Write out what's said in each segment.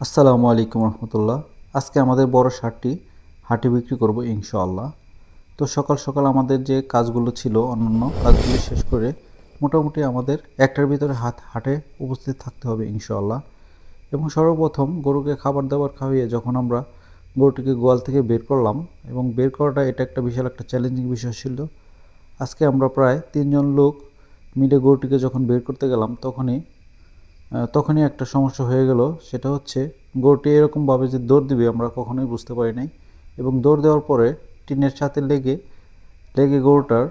আসসালামু আলাইকুম রহমতুল্লাহ। আজকে আমাদের বড় সারটি হাটে বিক্রি করব ইনশাআল্লাহ। তো সকাল সকাল আমাদের যে কাজগুলো ছিল অন্যান্য কাজগুলো শেষ করে মোটামুটি আমাদের একটার ভিতরে হাটে উপস্থিত থাকতে হবে ইনশাআল্লাহ। এবং সর্বপ্রথম গরুকে খাবার দাবার খাওয়িয়ে যখন আমরা গরুটিকে গোয়াল থেকে বের করলাম, এবং বের করাটা এটা একটা বিশাল একটা চ্যালেঞ্জিং বিষয় ছিল। আজকে আমরা প্রায় 3জন লোক মিলে গরুটিকে যখন বের করতে গেলাম তখনই একটা সমস্যা হয়ে গেল। সেটা হচ্ছে গরুটি এরকমভাবে যে দৌড় দিবে আমরা কখনোই বুঝতে পারি নাই, এবং দৌড় দেওয়ার পরে টিনের সাথে লেগে লেগে গরুটার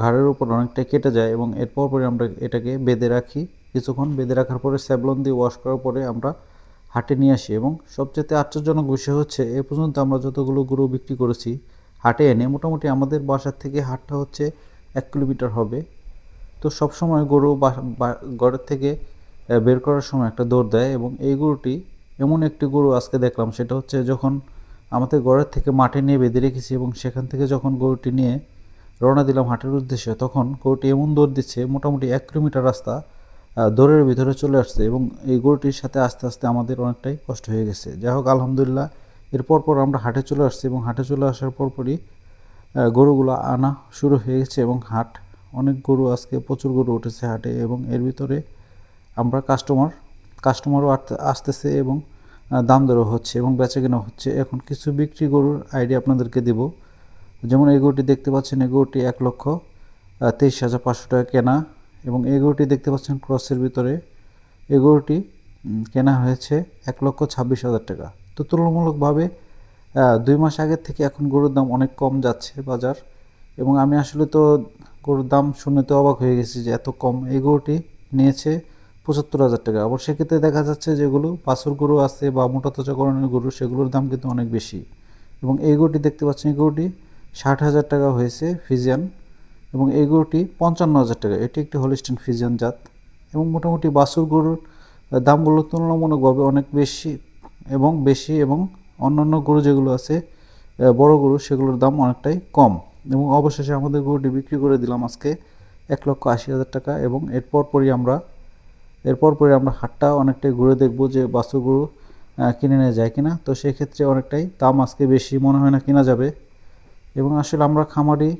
ঘাড়ের উপর অনেকটা কেটে যায়, এবং এরপর পরে আমরা এটাকে বেঁধে রাখি। কিছুক্ষণ বেঁধে রাখার পরে স্যাভলন দিয়ে ওয়াশ করার পরে আমরা হাটে নিয়ে আসি। এবং সবচেয়ে আশ্চর্যজনক বিষয় হচ্ছে এ পর্যন্ত আমরা যতগুলো গরু বিক্রি করেছি হাটে এনে, মোটামুটি আমাদের বাসার থেকে হাটটা হচ্ছে 1 কিলোমিটার হবে। তো সবসময় গরু ঘরের থেকে বের করার সময় একটা দৌড় দেয়, এবং এই গরুটি এমন একটি গরু আজকে দেখলাম। সেটা হচ্ছে যখন আমাদের ঘরের থেকে মাঠে নিয়ে বেঁধে রেখেছি এবং সেখান থেকে যখন গরুটি নিয়ে রওনা দিলাম হাটের উদ্দেশ্যে, তখন গরুটি এমন দৌড় দিচ্ছে মোটামুটি 1 কিলোমিটার রাস্তা দৌড়ের ভিতরে চলে আসছে, এবং এই গরুটির সাথে আস্তে আস্তে আমাদের অনেকটাই কষ্ট হয়ে গেছে। যাই হোক আলহামদুলিল্লাহ, এরপর আমরা হাটে চলে আসছি, এবং হাটে চলে আসার পরপরই গরুগুলো আনা শুরু হয়ে গেছে। এবং অনেক গরু, আজকে প্রচুর গরু উঠেছে হাটে, এবং এর ভিতরে আমরা কাস্টমারও আসতেছে, এবং দাম দরও হচ্ছে এবং বেচাকেনা হচ্ছে। এখন কিছু বিক্রি গরুর আইডিয়া আপনাদেরকে দেব। যেমন এই গরুটি দেখতে পাচ্ছেন, এই গরুটি 1,23,500 টাকা কেনা, এবং এই গরুটি দেখতে পাচ্ছেন ক্রসের ভিতরে, এই গরুটি কেনা হয়েছে 1,26,000 টাকা। তো তুলনামূলকভাবে 2 মাস আগের থেকে এখন গরুর দাম অনেক কম যাচ্ছে বাজার, এবং আমি আসলে তো গরুর দাম শুনে তো অবাক হয়ে গেছি যে এত কম। এই গরুটি নিয়েছে 75,000 টাকা। আবার সেক্ষেত্রে দেখা যাচ্ছে যেগুলো বাছুর গরু আছে বা মোটা তাজাকরণের গরু, সেগুলোর দাম কিন্তু অনেক বেশি। এবং এই গরুটি দেখতে পাচ্ছেন, এই গরুটি 60,000 টাকা হয়েছে ফিজিয়ান, এবং এই গরুটি 55,000 টাকা। এটি একটি হলিস্টিন ফিজিয়ান জাত। এবং মোটামুটি বাছুর গরুর দামগুলো তুলনামূলকভাবে অনেক বেশি এবং অন্যান্য গরু যেগুলো আছে বড় গরু, সেগুলোর দাম অনেকটাই কম। এবং অবশেষে আমাদের গরুটি বিক্রি করে দিলাম আজকে 1,80,000 টাকা। এবং এরপর পরে আমরা হাটটা অনেকটাই ঘুরে দেখব যে বাছুর গরু কিনে নেওয়া যায় কিনা। তো সেক্ষেত্রে অনেকটাই দাম আজকে বেশি মনে হয় না কিনা যাবে। এবং আসলে আমরা খামারি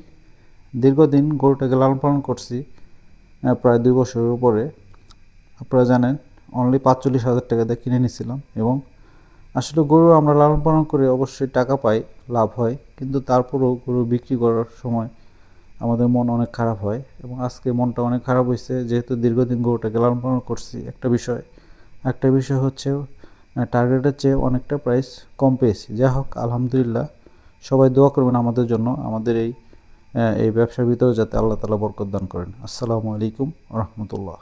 দীর্ঘদিন গরুটাকে লালন পালন করছি, প্রায় 2 বছরের উপরে। আপনারা জানেন অনলি 45,000 টাকা দিয়ে কিনে নিয়েছিলাম। এবং আসলে গরু আমরা লালন পালন করে অবশ্যই টাকা পাই, লাভ হয়, কিন্তু তারপরেও গরু বিক্রি করার সময় আমাদের মন অনেক খারাপ হয়। এবং আজকে মনটা অনেক খারাপ হয়েছে, যেহেতু দীর্ঘদিন গরুটাকে লালন পালন করছি। একটা বিষয় হচ্ছে টার্গেটের চেয়ে অনেকটা প্রাইস কম পেয়েছি। যাই হোক আলহামদুলিল্লাহ, সবাই দোয়া করবেন আমাদের জন্য, আমাদের এই ব্যবসার ভিতরে যাতে আল্লাহ তাআলা বরকত দান করেন। আসসালামু আলাইকুম রহমতুল্লাহ।